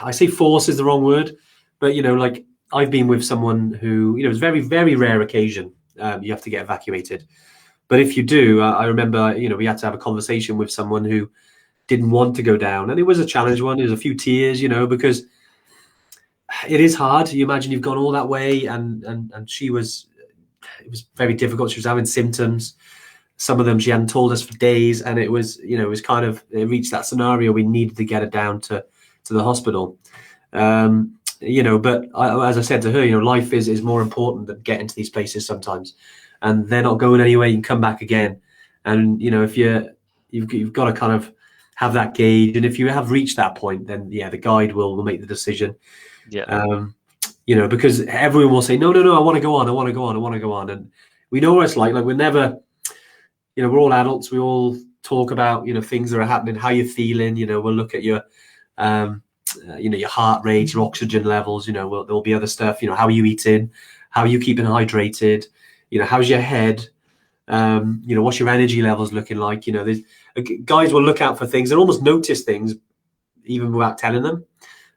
I say force is the wrong word, but, like I've been with someone who, it's very, very rare occasion you have to get evacuated. But if you do, I remember, we had to have a conversation with someone who didn't want to go down. And it was a challenge one. There was a few tears, because it is hard. You imagine you've gone all that way and it was very difficult. She was having symptoms. Some of them she hadn't told us for days. And it was, it was kind of, it reached that scenario we needed to get her down to the hospital. But as I said to her, life is more important than getting to these places sometimes, and they're not going anywhere. You can come back again, and if you've got to kind of have that gauge, and if you have reached that point, then the guide will make the decision. Yeah. Because everyone will say no, I want to go on, and we know what it's like. Like we're never, we're all adults. We all talk about things that are happening, how you're feeling. We'll look at your your heart rate, your oxygen levels, there'll be other stuff, how are you eating, how are you keeping hydrated, how's your head, what's your energy levels looking like, there's guys will look out for things and almost notice things even without telling them,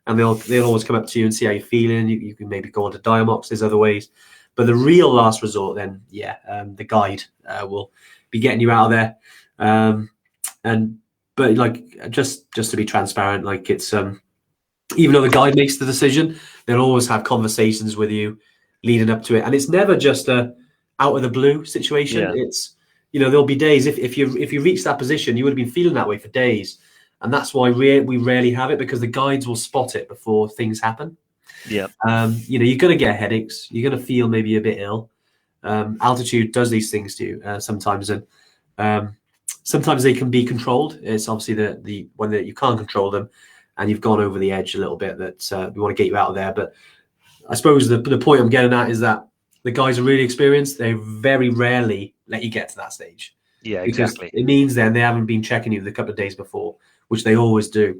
and they'll always come up to you and see how you're feeling. You can maybe go on to Diamox, there's other ways, but the real last resort then the guide will be getting you out of there. But like just to be transparent, like it's even though the guide makes the decision, they'll always have conversations with you, leading up to it, and it's never just a out of the blue situation. Yeah. It's, you know, there'll be days if you reach that position, you would have been feeling that way for days, and that's why we rarely have it, because the guides will spot it before things happen. Yeah. You know, you're going to get headaches. You're going to feel maybe a bit ill. Altitude does these things to you sometimes, and sometimes they can be controlled. It's obviously the when you can't control them, and you've gone over the edge a little bit, that we want to get you out of there. But I suppose the point I'm getting at is that the guys are really experienced. They very rarely let you get to that stage. Yeah, Because exactly. it means then they haven't been checking you the couple of days before, which they always do.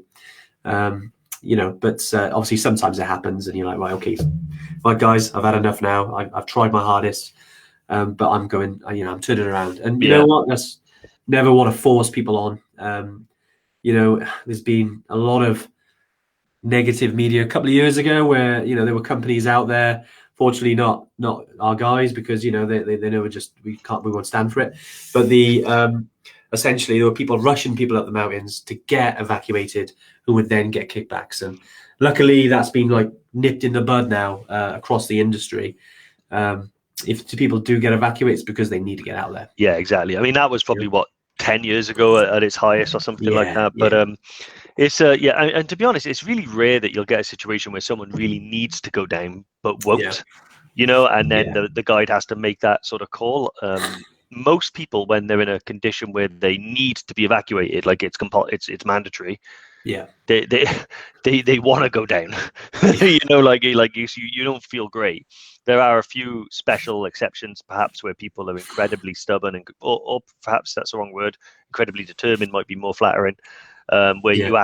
You know, but obviously sometimes it happens, and you're like, right, okay, right, guys, I've had enough now. I've tried my hardest, but I'm going, you know, I'm turning around. And you know what? That's never want to force people on. You know, there's been a lot of negative media a couple of years ago where, you know, there were companies out there, fortunately not our guys, because, you know, they know we won't stand for it. But essentially there were people rushing people up the mountains to get evacuated, who would then get kickbacks. And luckily that's been like nipped in the bud now across the industry. If people do get evacuated, it's because they need to get out there. Yeah, exactly. I mean, that was probably what, 10 years ago at its highest or something like that. But it's and to be honest, it's really rare that you'll get a situation where someone really needs to go down but won't, you know, and then the guide has to make that sort of call. Most people, when they're in a condition where they need to be evacuated, like it's mandatory, they want to go down. You know, like you don't feel great. There are a few special exceptions, perhaps, where people are incredibly stubborn, or perhaps that's the wrong word. Incredibly determined might be more flattering. Where you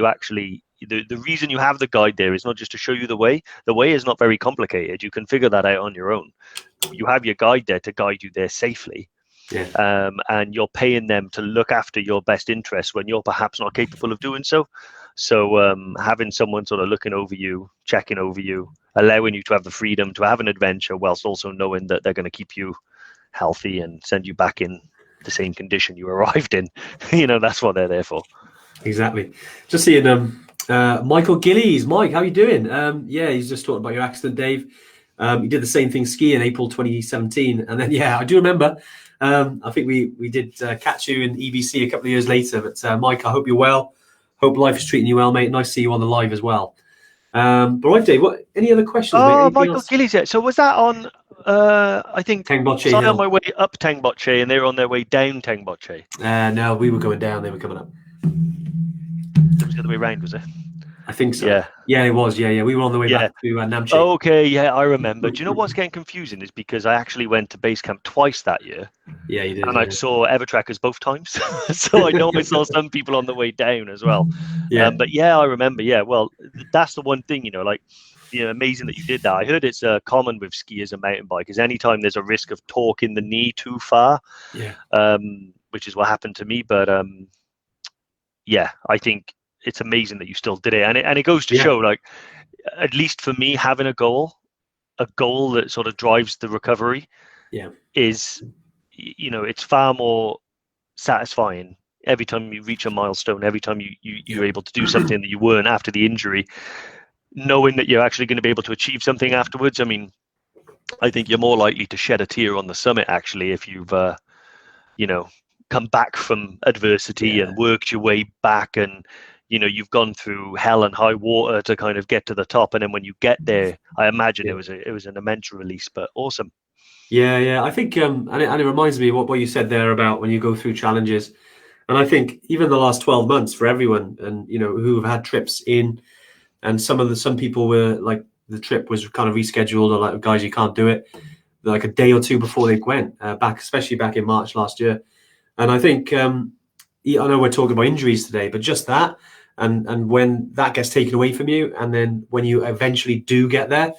actually, the reason you have the guide there is not just to show you the way. The way is not very complicated. You can figure that out on your own. You have your guide there to guide you there safely. And you're paying them to look after your best interests when you're perhaps not capable of doing so. So having someone sort of looking over you, checking over you, allowing you to have the freedom to have an adventure, whilst also knowing that they're going to keep you healthy and send you back in the same condition you arrived in. You know, that's what they're there for. Exactly. Just seeing Michael Gillies. Mike, how are you doing? He's just talking about your accident, Dave. You did the same thing skiing April 2017, and then I do remember. I think we did catch you in EBC a couple of years later. But Mike, I hope you're well. Hope life is treating you well, mate. Nice to see you on the live as well. But right, Dave, any other questions? Oh, Michael Gillies, yeah. So was that on, I think, Tengboche was I Hill? on my way up Tengboche and they were on their way down Tengboche? No, we were going down, they were coming up. It was the other way around, was it? I think so. Yeah, it was. Yeah. We were on the way back to Namche. Okay, yeah, I remember. Do you know what's getting confusing is because I actually went to base camp twice that year. Yeah, you did. And I saw Evertrackers both times. So I know I saw some people on the way down as well. But I remember. Yeah, well, that's the one thing, you know, like, you know, amazing that you did that. I heard it's common with skiers and mountain bikers. Anytime there's a risk of torquing the knee too far, which is what happened to me. But I think it's amazing that you still did it, and it goes to show, like, at least for me, having a goal that sort of drives the recovery is, you know, it's far more satisfying every time you reach a milestone, every time you're able to do something that you weren't after the injury, knowing that you're actually going to be able to achieve something afterwards. I mean, I think you're more likely to shed a tear on the summit actually if you've you know, come back from adversity and worked your way back, and you know, you've gone through hell and high water to kind of get to the top, and then when you get there, I imagine it was an immense release. But awesome. I think and it reminds me of what you said there about when you go through challenges. And I think even the last 12 months for everyone, and you know, who have had trips in, and some people were like, the trip was kind of rescheduled, or like, guys, you can't do it, like a day or two before they went back, especially back in March last year. And I think I know we're talking about injuries today, but just that, and when that gets taken away from you, and then when you eventually do get there,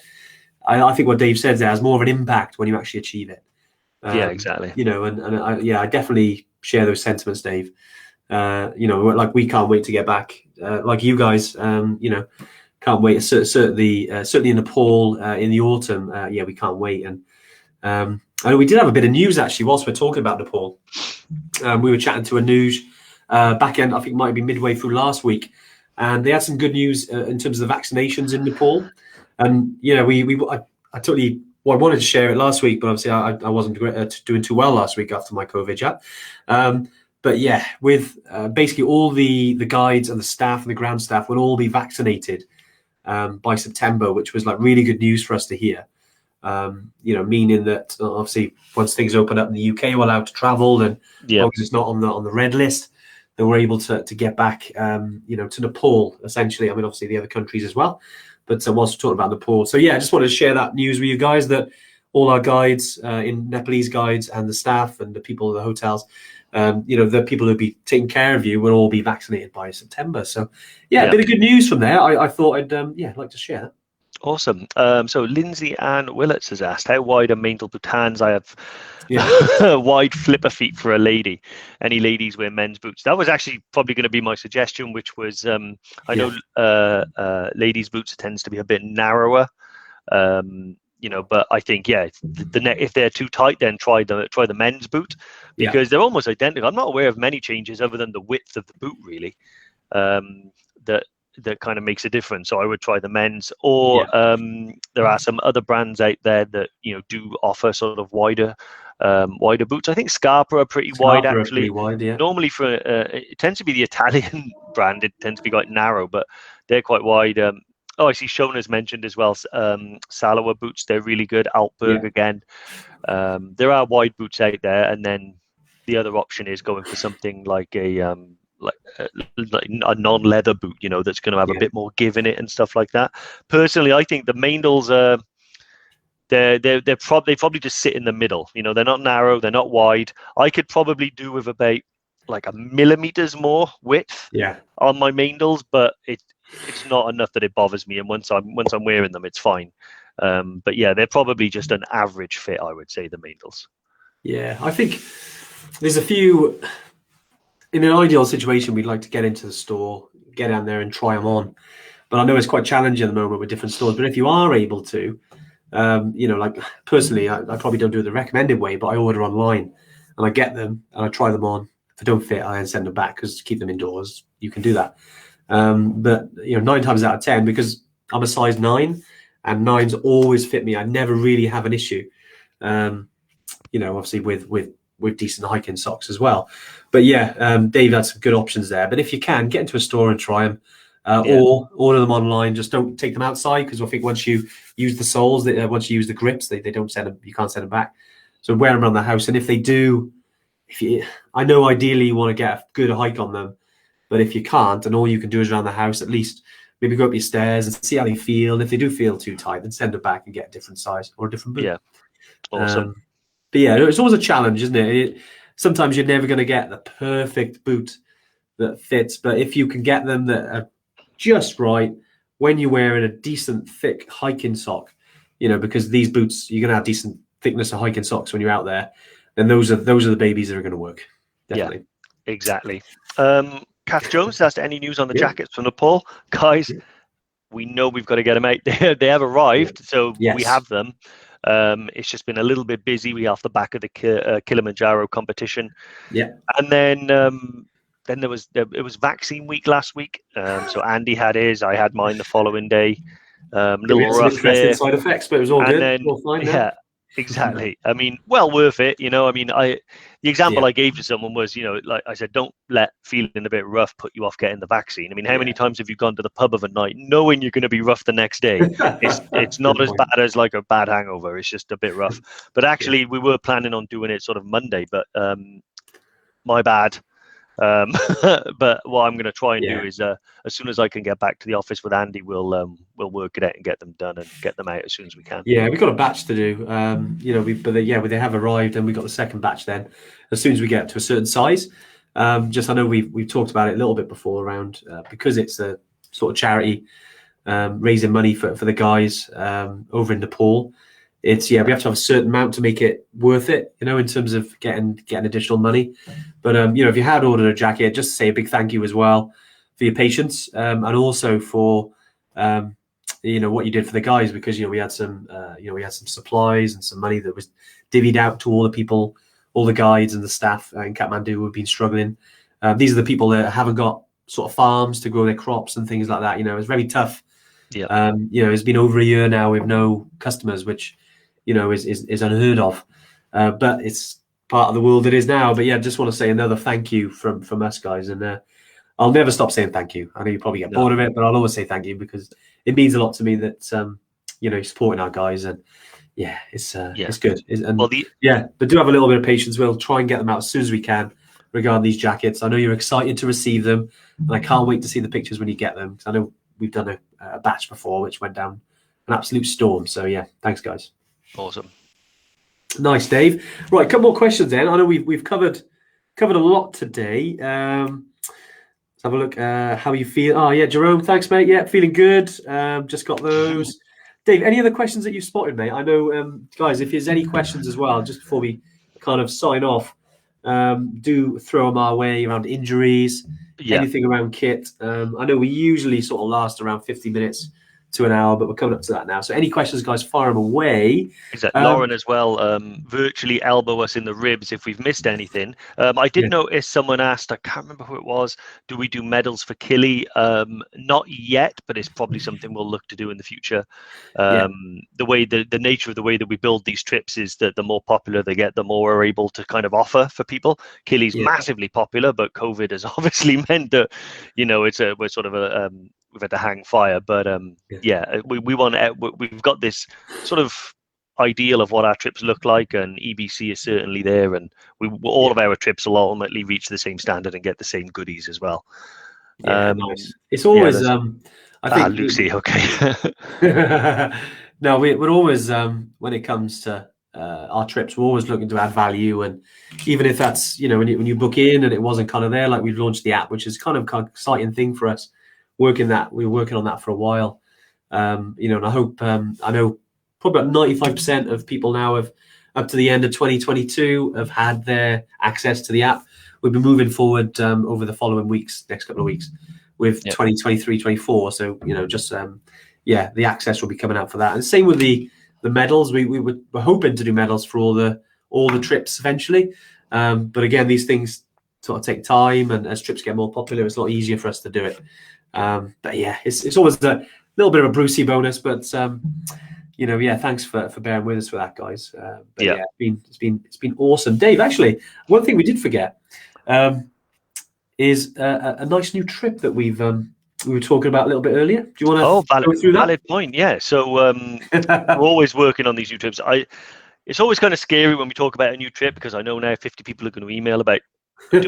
I think what Dave said there has more of an impact when you actually achieve it. Exactly. You know, and I definitely share those sentiments, Dave. You know, like, we can't wait to get back. Like you guys, you know, can't wait. Certainly in Nepal in the autumn. We can't wait. And we did have a bit of news actually whilst we're talking about Nepal. We were chatting to Anuj back end, I think it might be midway through last week, and they had some good news in terms of the vaccinations in Nepal. And you know, I totally Well, I wanted to share it last week, but obviously I wasn't doing too well last week after my COVID jab. But yeah, with basically all the guides and the staff and the ground staff will all be vaccinated by September, which was like really good news for us to hear. Meaning that obviously once things open up in the UK, we're allowed to travel, and as long as it's not on the red list, then we're able to get back, to Nepal essentially. I mean, obviously the other countries as well, but whilst we're talking about Nepal, so yeah, I just wanted to share that news with you guys that all our guides, in Nepalese guides and the staff and the people in the hotels, the people who'll be taking care of you will all be vaccinated by September. So yeah, a bit of good news from there. I thought I'd like to share that. Awesome. So Lindsay Ann Willets has asked, how wide are Maindel boutans? I have wide flipper feet for a lady. Any ladies wear men's boots? That was actually probably going to be my suggestion, which was I know ladies' boots tends to be a bit narrower. But I think if they're too tight, then try the men's boot, because they're almost identical. I'm not aware of many changes other than the width of the boot, really. That kind of makes a difference. So I would try the men's, or there are some other brands out there that do offer sort of wider boots. I think Scarpa are pretty wide, actually. Normally for it tends to be the Italian brand. It tends to be quite narrow, but they're quite wide. I see Shona's mentioned as well. Salawa boots, they're really good. Altberg again. There are wide boots out there, and then the other option is going for something like a non-leather boot, that's going to have a bit more give in it and stuff like that. Personally, I think the Maindels they probably just sit in the middle. They're not narrow, they're not wide. I could probably do with about like a millimeters more width on my Maindels, but it's not enough that it bothers me. And once I'm wearing them, it's fine. But yeah, they're probably just an average fit, I would say, the Maindels. Yeah, I think there's a few. In an ideal situation, we'd like to get into the store, get down there and try them on. But I know it's quite challenging at the moment with different stores. But if you are able to, like personally, I probably don't do it the recommended way, but I order online and I get them and I try them on. If they don't fit, I then send them back, because to keep them indoors, you can do that. But 9 times out of 10, because I'm a size 9 and 9s always fit me, I never really have an issue. Obviously with decent hiking socks as well. But Dave had some good options there. But if you can, get into a store and try them, or order them online. Just don't take them outside, because I think once you use the soles, once you use the grips, they don't send them. You can't send them back. So wear them around the house. And if they do, I know ideally you want to get a good hike on them, but if you can't, and all you can do is around the house, at least maybe go up your stairs and see how they feel. And if they do feel too tight, then send them back and get a different size or a different boot. Yeah, awesome. But it's always a challenge, isn't it? Sometimes you're never going to get the perfect boot that fits, but if you can get them that are just right when you're wearing a decent thick hiking sock, because these boots, you're going to have decent thickness of hiking socks when you're out there, then those are the babies that are going to work. Definitely. Yeah, exactly. Kath Jones asked, any news on the jackets from Nepal? Guys, we know we've got to get them out. They have arrived, so we have them. It's just been a little bit busy. We off the back of the Kilimanjaro competition, and then it was vaccine week last week. So Andy had his, I had mine the following day. Little rough there. Side effects, but it was all good. Then, all fine, exactly. I mean, well worth it. The example I gave to someone was, like I said, don't let feeling a bit rough put you off getting the vaccine. I mean, how many times have you gone to the pub of a night knowing you're going to be rough the next day? It's not as bad as like a bad hangover. It's just a bit rough. But actually, we were planning on doing it sort of Monday, but my bad. But what I'm going to try and do is, as soon as I can get back to the office with Andy, we'll work it out and get them done and get them out as soon as we can. Yeah, we've got a batch to do. They have arrived, and we got the second batch then as soon as we get to a certain size. I know we've talked about it a little bit before around because it's a sort of charity raising money for the guys over in Nepal. It's we have to have a certain amount to make it worth it, in terms of getting additional money. But if you had ordered a jacket, just say a big thank you as well for your patience, and also for what you did for the guys, because we had some supplies and some money that was divvied out to all the people, all the guides and the staff in Kathmandu who have been struggling. These are the people that haven't got sort of farms to grow their crops and things like that. It's very tough. It's been over a year now with no customers, which is unheard of. But it's part of the world it is now. But yeah, just want to say another thank you from us guys, and I'll never stop saying thank you. I know you probably get bored of it, but I'll always say thank you because it means a lot to me that you're supporting our guys, and yeah, it's good. But do have a little bit of patience. We'll try and get them out as soon as we can regarding these jackets. I know you're excited to receive them, and I can't wait to see the pictures when you get them. I know we've done a batch before, which went down an absolute storm. So yeah, thanks guys. Awesome. Nice, Dave. Right, a couple more questions then. I know we've covered a lot today. Let's have a look. How you feel? Oh yeah, Jerome, thanks, mate. Yeah, feeling good. Just got those. Dave, any other questions that you've spotted, mate? I know, guys, if there's any questions as well, just before we kind of sign off, do throw them our way around injuries, anything around kit. I know we usually sort of last around 50 minutes to an hour, but we're coming up to that now. So any questions, guys, fire them away. Exactly. Lauren as well, virtually elbow us in the ribs if we've missed anything. I did notice someone asked, I can't remember who it was, do we do medals for Killy? Not yet, but it's probably something we'll look to do in the future. The nature of the way that we build these trips is that the more popular they get, the more we're able to kind of offer for people. Killy's massively popular, but COVID has obviously meant that, we're sort of we've had to hang fire, but we want to, we've got this sort of ideal of what our trips look like, and EBC is certainly there, and all of our trips will ultimately reach the same standard and get the same goodies as well. Nice. It's always I think Lucy, okay. No, we're always when it comes to our trips, we're always looking to add value, and even if that's when you book in and it wasn't kind of there, like we've launched the app, which is kind of an exciting thing for us. We were working on that for a while, and I hope I know probably about 95% of people now have, up to the end of 2022, have had their access to the app. We've been moving forward over the following weeks, next couple of weeks, with 2023, 24. So the access will be coming out for that, and same with the medals. We're hoping to do medals for all the trips eventually, but again, these things sort of take time, and as trips get more popular, it's a lot easier for us to do it. But yeah, it's always a little bit of a Brucey bonus, but thanks for bearing with us for that, guys. It's been awesome. Dave, actually, one thing we did forget is a nice new trip that we were talking about a little bit earlier. Do you want to go through that? Valid point, yeah. So we're always working on these new trips. It's always kind of scary when we talk about a new trip, because I know now 50 people are going to email about do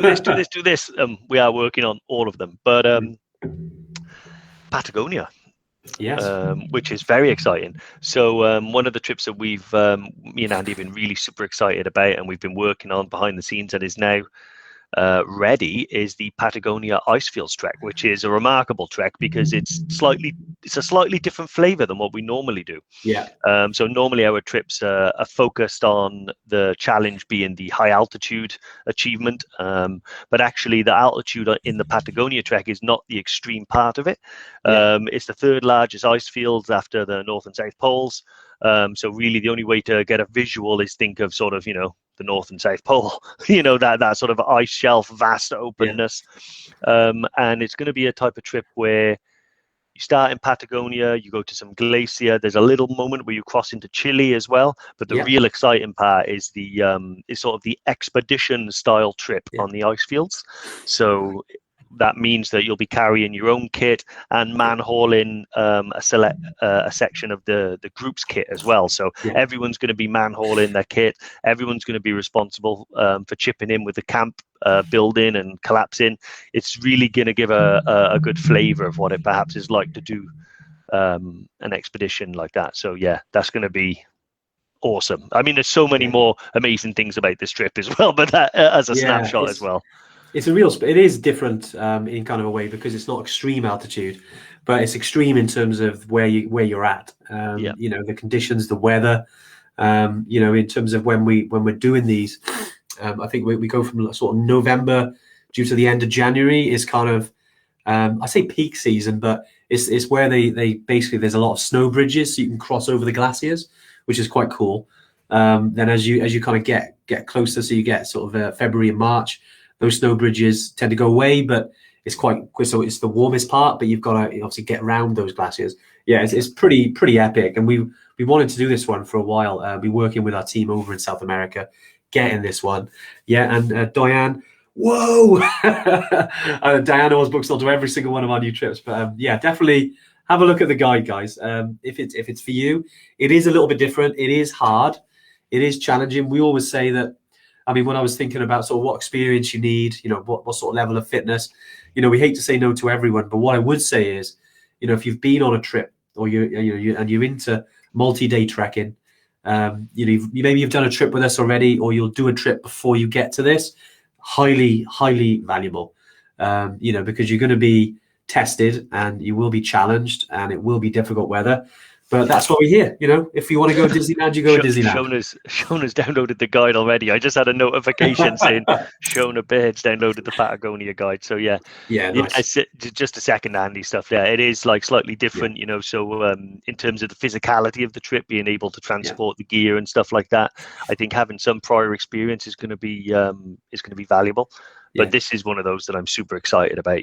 this. We are working on all of them, but Patagonia, which is very exciting. So one of the trips that me and Andy have been really super excited about, and we've been working on behind the scenes, and is now ready, is the Patagonia Icefields trek, which is a remarkable trek because it's a slightly different flavor than what we normally do. So normally our trips are focused on the challenge being the high altitude achievement, but actually the altitude in the Patagonia trek is not the extreme part of it. It's the third largest ice fields after the North and South Poles. So really the only way to get a visual is think of sort of the North and South Pole, that sort of ice shelf, vast openness. And it's going to be a type of trip where you start in Patagonia, you go to some glacier. There's a little moment where you cross into Chile as well. But the real exciting part is is sort of the expedition style trip on the ice fields. So that means that you'll be carrying your own kit and man-hauling a section of the group's kit as well. So everyone's going to be man-hauling their kit. Everyone's going to be responsible for chipping in with the camp building and collapsing. It's really going to give a good flavor of what it perhaps is like to do an expedition like that. So yeah, that's going to be awesome. I mean, there's so many more amazing things about this trip as well, but that as a snapshot as well. It is different in kind of a way, because it's not extreme altitude, but it's extreme in terms of where you're at. The conditions, the weather. In terms of when we're doing these, I think we go from sort of November due to the end of January is kind of I say peak season, but it's where they basically, there's a lot of snow bridges, so you can cross over the glaciers, which is quite cool. Then as you kind of get closer, so you get sort of February and March, those snow bridges tend to go away, but it's quite, so it's the warmest part, but you've got to obviously get around those glaciers. Yeah, it's pretty epic, and we wanted to do this one for a while. Be working with our team over in South America, getting this one. Yeah, and Diane, whoa, Diane always books onto every single one of our new trips. But yeah, definitely have a look at the guide, guys. If it's for you, it is a little bit different. It is hard. It is challenging. We always say that. I mean, when I was thinking about sort of what experience you need, what sort of level of fitness, we hate to say no to everyone, but what I would say is, if you've been on a trip or you're into multi-day trekking, maybe you've done a trip with us already, or you'll do a trip before you get to this. Highly valuable, because you're going to be tested and you will be challenged and it will be difficult weather. But that's what we're here. If you want to go to Disneyland, you go to Disneyland. Shauna's downloaded the guide already. I just had a notification saying Shauna Baird's downloaded the Patagonia guide. So yeah, nice. Just a second handy stuff. Yeah, it is like slightly different, So in terms of the physicality of the trip, being able to transport the gear and stuff like that, I think having some prior experience is going to be valuable. But this is one of those that I'm super excited about.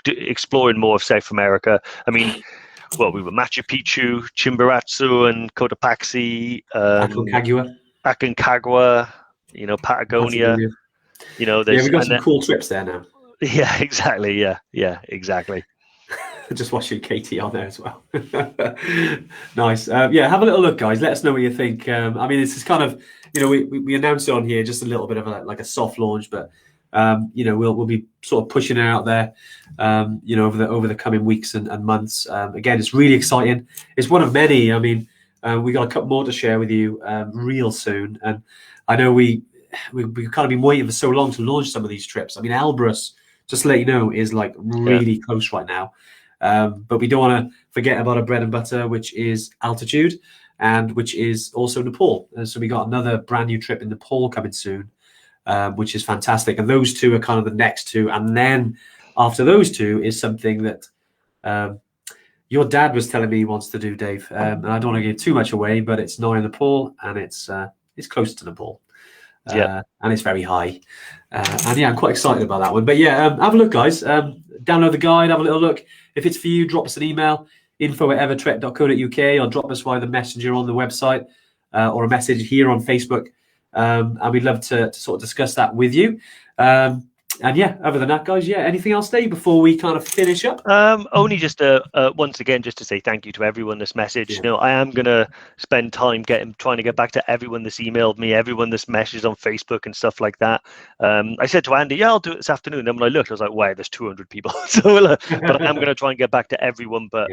Exploring more of South America. I mean. Well, we were Machu Picchu, Chimborazo, and Cotopaxi, Aconcagua, Patagonia. We've got some cool trips there now. Yeah, exactly. Yeah, exactly. Just watching Katie on there as well. Nice. Have a little look, guys. Let us know what you think. I mean, this is kind of, we announced it on here, just a little bit of like a soft launch, but we'll be sort of pushing it out there, over the coming weeks and months. Again, it's really exciting. It's one of many. I mean, we got a couple more to share with you real soon, and I know we've kind of been waiting for so long to launch some of these trips. I mean, Elbrus, just to let you know, is like really close right now, but we don't want to forget about our bread and butter, which is altitude, and which is also Nepal. And so we got another brand new trip in Nepal coming soon. Which is fantastic. And those two are kind of the next two. And then after those two is something that your dad was telling me he wants to do, Dave. And I don't want to give too much away, but it's not in Nepal, and it's close to Nepal. And it's very high. And I'm quite excited about that one. But have a look, guys. Download the guide, have a little look. If it's for you, drop us an email, info@evertrek.co.uk, or drop us via the messenger on the website, or a message here on Facebook. And we'd love to sort of discuss that with you. Other than that, guys, anything else, Dave, before we kind of finish up? Only just once again, just to say thank you to everyone that's messaged. I am going to spend time trying to get back to everyone that's emailed me, everyone that's messaged on Facebook and stuff like that. I said to Andy, I'll do it this afternoon. And when I looked, I was like, wow, there's 200 people. So, but I'm going to try and get back to everyone. But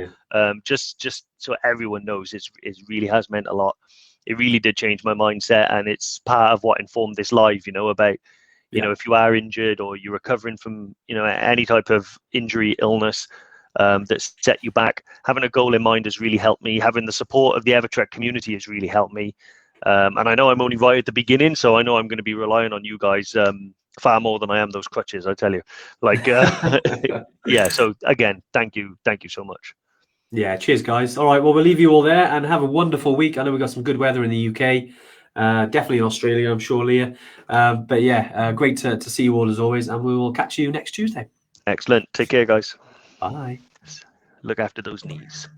just so everyone knows, it really has meant a lot. It really did change my mindset, and it's part of what informed this live, about, if you are injured or you're recovering from, any type of injury, illness that's set you back, having a goal in mind has really helped me. Having the support of the Evertrek community has really helped me. And I know I'm only right at the beginning, so I know I'm going to be relying on you guys far more than I am those crutches, I tell you. So again, thank you so much. Yeah, cheers, guys. All right, well, we'll leave you all there and have a wonderful week. I know we've got some good weather in the UK, definitely in Australia, I'm sure, Leah. Great to see you all as always, and we will catch you next Tuesday. Excellent. Take care, guys. Bye. Look after those knees.